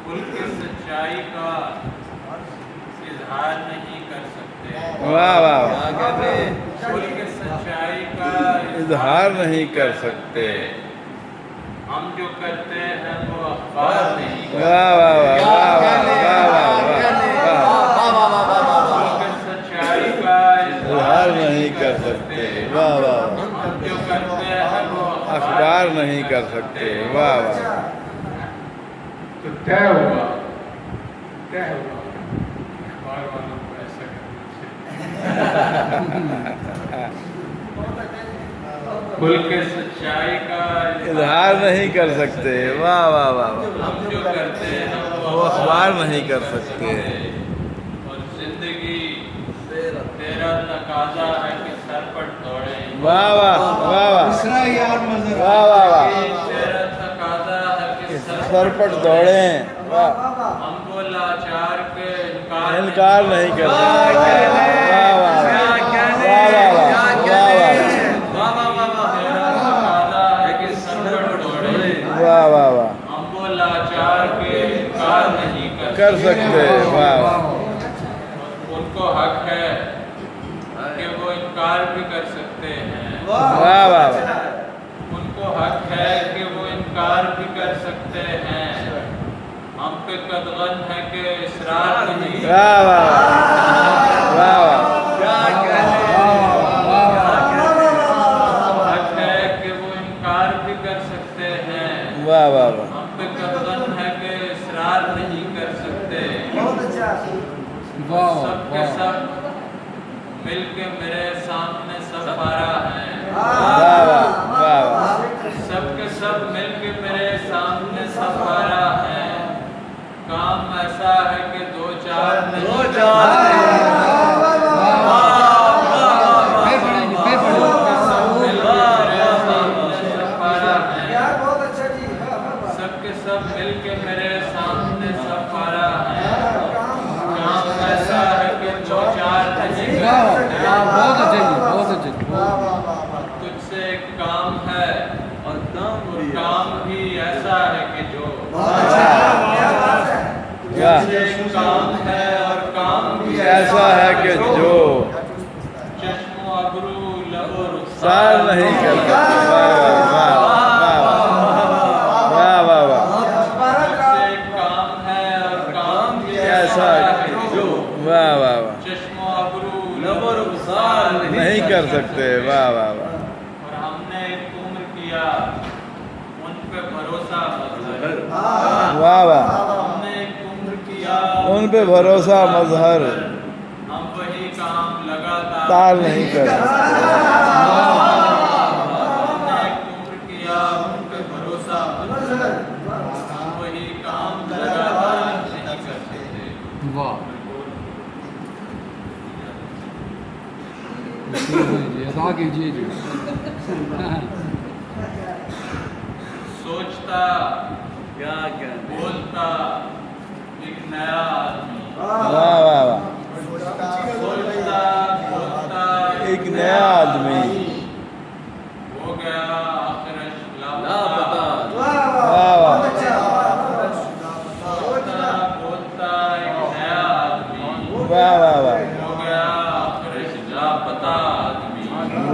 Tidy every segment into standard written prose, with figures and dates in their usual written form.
کل کی سچائی کا اظہار نہیں کر سکتے. واہ واہ واہ. کل کی سچائی کا اظہار نہیں کر سکتے. ہم جو کرتے ہیں وہ اخبار نہیں کرتے. واہ واہ واہ واہ واہ واہ واہ. کل کی سچائی کا اظہار نہیں کر سکتے. واہ واہ. ہم جو کرتے ہیں وہ اخبار نہیں کر سکتے. واہ واہ. تو طے ہوا اخبار والوں کو ایسا کرنا چاہیے. کل کے سچائی کا اظہار نہیں کر سکتے. واہ واہ واہ. ہم جو کرتے ہیں وہ اخبار نہیں کر سکتے. اور زندگی تیرا تقاضا ہے کہ سر پر دوڑیں. واہ واہ واہ واہ. واہ واہ واہ. تیرا تقاضا ہے کہ سر پر دوڑیں. واہ. ہم کو لاچار کے انکار نہیں کر سکتے. واہ واہ واہ. واہ واہ واہ. واہ واہ واہ. ہم کو لاچار کے انکار نہیں کر سکتے. واہ واہ. ان کو حق ہے کہ وہ انکار بھی کر سکتے ہیں. واہ واہ واہ. ان کو حق ہے کہ وہ انکار بھی کر سکتے ہیں. ہم پہ قدغن ہے کہ اصرار نہیں. واہ واہ واہ واہ. حق ہے کہ وہ انکار بھی کر سکتے ہیں. واہ واہ واہ. ہم پہ قدغن ہے کہ اصرار نہیں کر سکتے. سب کے سب مل کے میرے سامنے سب پارا ہے. واہ واہ واہ واہ. سب کے سب مل کے میرے سامنے سب پارا ہے. کام ایسا ہے کہ دو چار نہیں. سب کے سب مل کے میرے سامنے سب پارا ہے. کام ایسا ہے کہ دو چار نہیں. تجھ سے ایک کام ہے اور کام بھی ایسا ہے کہ جو تجھ سے ایک کام ہے اور کام بھی ایسا ہے کہ جو چشم و ابرو لب و سار رخسار نہیں کر سکتے. واہ واہ واہ واہ واہ. تجھ سے ایک کام ہے اور کام بھی ایسا ایسا ہے کہ جو واہ واہ واہ. چشم و ابرو لب و رخسار نہیں کر سکتے. واہ واہ واہ. اور ہم نے ایک عمر کیا ان پہ بھروسہ مظہر. واہ واہ. ہم نے ایک عمر کیا ان پہ بھروسہ مظہر. ہم وہی کام لگاتار تار نہیں کر سکتے. ہم نے ایک عمر کیا ان پہ بھروسہ مظہر. ہم وہی کام لگاتار نہیں کر سکتے. سوچتا بولتا ایک نیا آدمی. واہ واہ واہ. سوچتا بولتا ایک نیا آدمی. ہو گیا آخرش لاپتہ. واہ واہ. سوچتا بولتا ایک نیا آدمی. واہ واہ واہ. ہو گیا آخرش لاپتہ آدمی.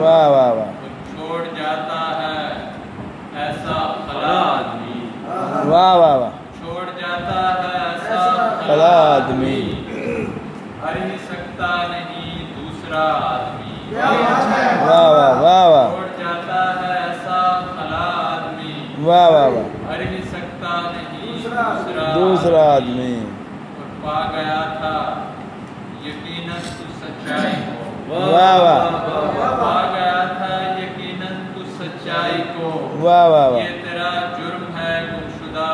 واہ واہ واہ. چھوڑ جاتا ہے ایسا خلا آدمی. واہ واہ واہ. چھوڑ جاتا ہے ایسا خلا آدمی. ہر ہی سکتا نہیں دوسرا آدمی. واہ واہ واہ واہ. چھوڑ جاتا ہے ایسا خلا آدمی. واہ واہ واہ. ہر ہی سکتا نہیں دوسرا آدمی. اور پا گیا تھا یقیناً تو سچائی کو. واہ واہ. پا گیا تھا یقیناً تو سچائی کو. واہ واہ واہ. یہ تیرا جرم ہے گمشدہ.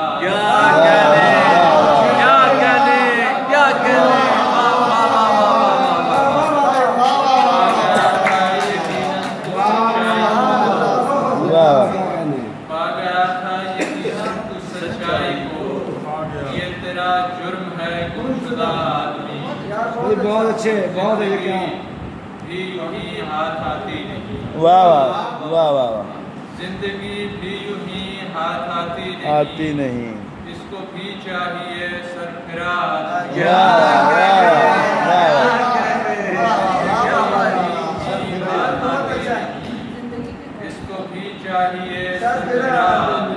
پا گیا تھا یقیناً تو سچائی کو. یہ تیرا جرم ہے گمشدہ آدمی. بہت اچھے. بہت بھی ہاتھ آتی نہیں. واہ واہ. واہ واہ واہ زندگی بھی یوں ہی ہاتھ آتی نہیں اس کو بھی چاہیے سرفراز اس کو بھی چاہیے سرفراز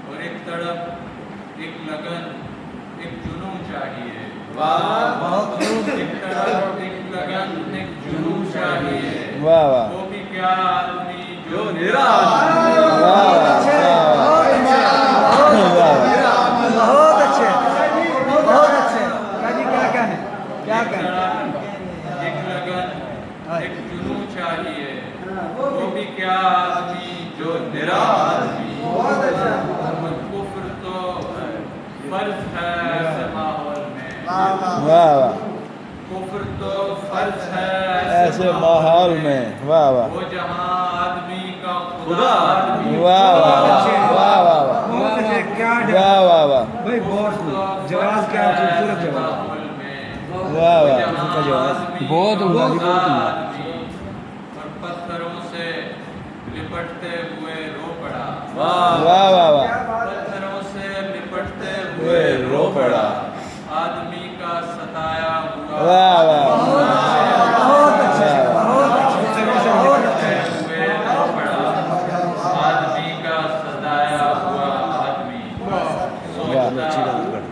اور ایک تڑپ ایک لگن ایک جنون چاہیے ایک تڑپ ایک لگن ایک جنون چاہیے واہ واہ وہ بھی کیا آدمی جو بہت اچھے بہت اچھے کیا کہنے کیا کہنے ایک لگن ایک جنون چاہیے وہ بھی کیا آدمی جو نرا آدمی کفر تو فرض ہے ایسے ماحول میں واہ واہ کفر تو فرض ہے ایسے ماحول میں واہ واہ وہ جہاں آدمی کا خدا آدمی واہ واہ واہ واہ واہ بہت اچھے کیا واہ واہ واہ بھائی بہت جواز کیا خوبصورت جواز ماحول میں واہ واہ بہت عمدہ جی، بہت عمدہ۔ اور پتھروں سے لپٹتے ہوئے رو پڑا واہ واہ واہ پتھروں سے لپٹتے ہوئے رو پڑا آدمی کا ستایا ہوا واہ واہ بہت اچھے بہت اچھے ہوئے رو پڑا آدمی کا ستایا ہوا آدمی سوچتا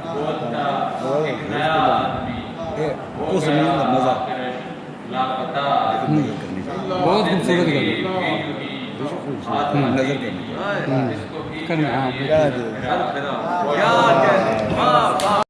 بولتا ایک نیا آدمی اس میں مزہ لاپتہ بہت خوبصورت گل نظر کرنا کیا دے